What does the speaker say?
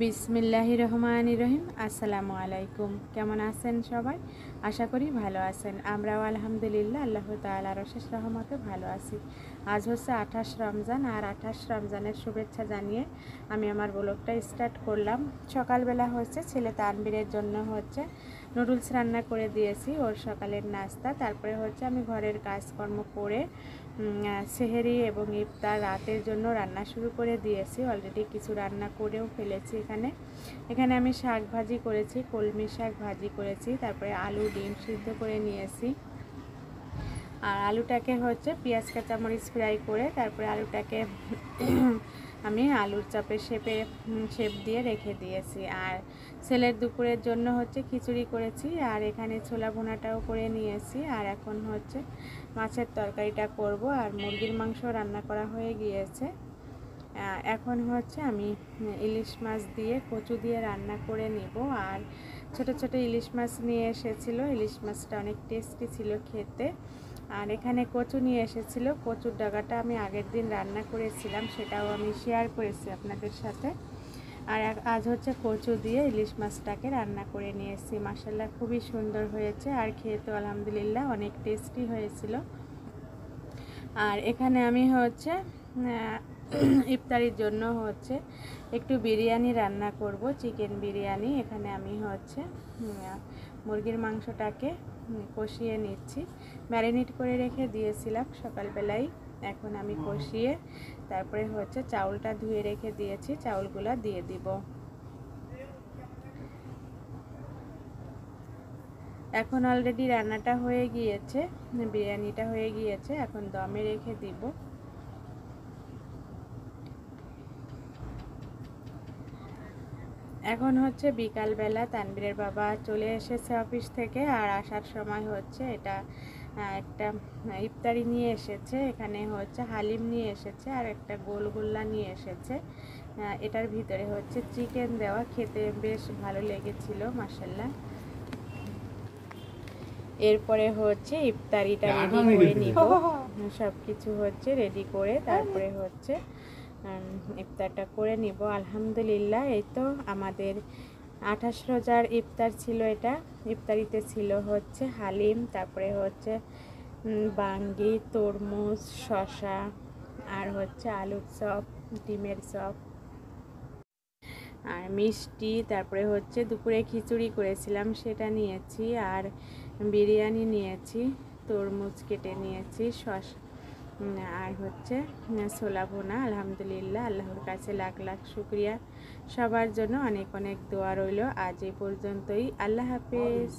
বিসমিল্লাহির রহমানির রহিম। আসসালামু আলাইকুম। কেমন আছেন সবাই? আশা করি ভালো আছেন। আমরাও আলহামদুলিল্লাহ আল্লাহ তাআলার অশেষ রহমতে ভালো আছি। আজ হচ্ছে 28 রমজান, আর 28 রমজানের শুভেচ্ছা জানিয়ে আমি আমার ব্লগটা স্টার্ট করলাম। সকালবেলা হচ্ছে ছেলে তানবীরের জন্য হচ্ছে নুডলস রান্না করে দিয়েছি, ওর সকালের নাস্তা। তারপরে হচ্ছে আমি ঘরের কাজকর্ম করে সেহেরি এবং ইফতার রাতের জন্য রান্না শুরু করে দিয়েছি। অলরেডি কিছু রান্না করেও ফেলেছি। এখানে আমি শাক ভাজি করেছি, কলমি শাক ভাজি করেছি, তারপরে আলু ডিম সিদ্ধ করে নিয়েছি। আর আলুটাকে হচ্ছে পেঁয়াজ কাঁচামরিচ ফ্রাই করে তারপরে আলুটাকে আমি আলুর চাপে শেপ দিয়ে রেখে দিয়েছি। আর ছেলের দুপুরের জন্য হচ্ছে খিচুড়ি করেছি, আর এখানে ছোলা ভুনাটাও করে নিয়েছি। আর এখন হচ্ছে মাছের তরকারিটা করব, আর মুরগির মাংস রান্না করা হয়ে গিয়েছে। এখন হচ্ছে আমি ইলিশ মাছ দিয়ে কচু দিয়ে রান্না করে নিব। আর ছোট ছোট ইলিশ মাছ নিয়ে এসেছিল, ইলিশ মাছটা অনেক টেস্টি ছিল খেতে। আর এখানে কচু নিয়ে এসেছিল, কচুর ডাগাটা আমি আগের দিন রান্না করেছিলাম, সেটাও আমি শেয়ার করেছি আপনাদের সাথে। আর আজ হচ্ছে কচু দিয়ে ইলিশ মাছটাকে রান্না করে নিয়েছি। মাশাআল্লাহ খুবই সুন্দর হয়েছে, আর খেয়ে তো আলহামদুলিল্লাহ অনেক টেস্টি হয়েছিল। আর এখানে আমি হচ্ছে ইফতারির জন্য হচ্ছে একটু বিরিয়ানি রান্না করব, চিকেন বিরিয়ানি। এখানে আমি হচ্ছে মুরগির মাংসটাকে কষিয়ে নিচ্ছি, ম্যারিনেট করে রেখে দিয়েছিলাম সকালবেলায়। এখন আমি কষিয়ে তারপরে হচ্ছে চাউলটা ধুয়ে রেখে দিয়েছি, চাউলগুলা দিয়ে দিব। এখন অলরেডি রান্নাটা হয়ে গিয়েছে, বিরিয়ানিটা হয়ে গিয়েছে, এখন দমে রেখে দিব। এখন হচ্ছে বিকালবেলা, তানবীরের বাবা চলে এসেছে অফিস থেকে, আর আসার সময় হচ্ছে এটা একটা ইফতারি নিয়ে এসেছে। এখানে হচ্ছে হালিম নিয়ে এসেছে, আর একটা গোলগোল্লা নিয়ে এসেছে। এটার ভিতরে হচ্ছে চিকেন দেওয়া, খেতে বেশ ভালো লেগেছিল মাশাআল্লাহ। এরপরে হচ্ছে ইফতারিটা রেডি করে নিব, সব কিছু হচ্ছে রেডি করে তারপরে হচ্ছে ইফতারটা করে নিব। আলহামদুলিল্লাহ, এই তো আমাদের 28 রোজার ইফতার ছিল। এটা ইফতারিতে ছিল হচ্ছে হালিম, তারপরে হচ্ছে বাঙ্গি, তরমুজ, শসা, আর হচ্ছে আলুর চপ, ডিমের চপ, আর মিষ্টি। তারপরে হচ্ছে দুপুরে খিচুড়ি করেছিলাম, সেটা নিয়েছি। আর বিরিয়ানি নিয়েছি, তরমুজ কেটে নিয়েছি, আর হচ্ছে ছোলা ভুনা। আলহামদুলিল্লাহ, আল্লাহর কাছে লাখ লাখ শুকরিয়া, সবার জন্য অনেক অনেক দোয়া রইল। আজ এই পর্যন্তই। আল্লাহ হাফেজ।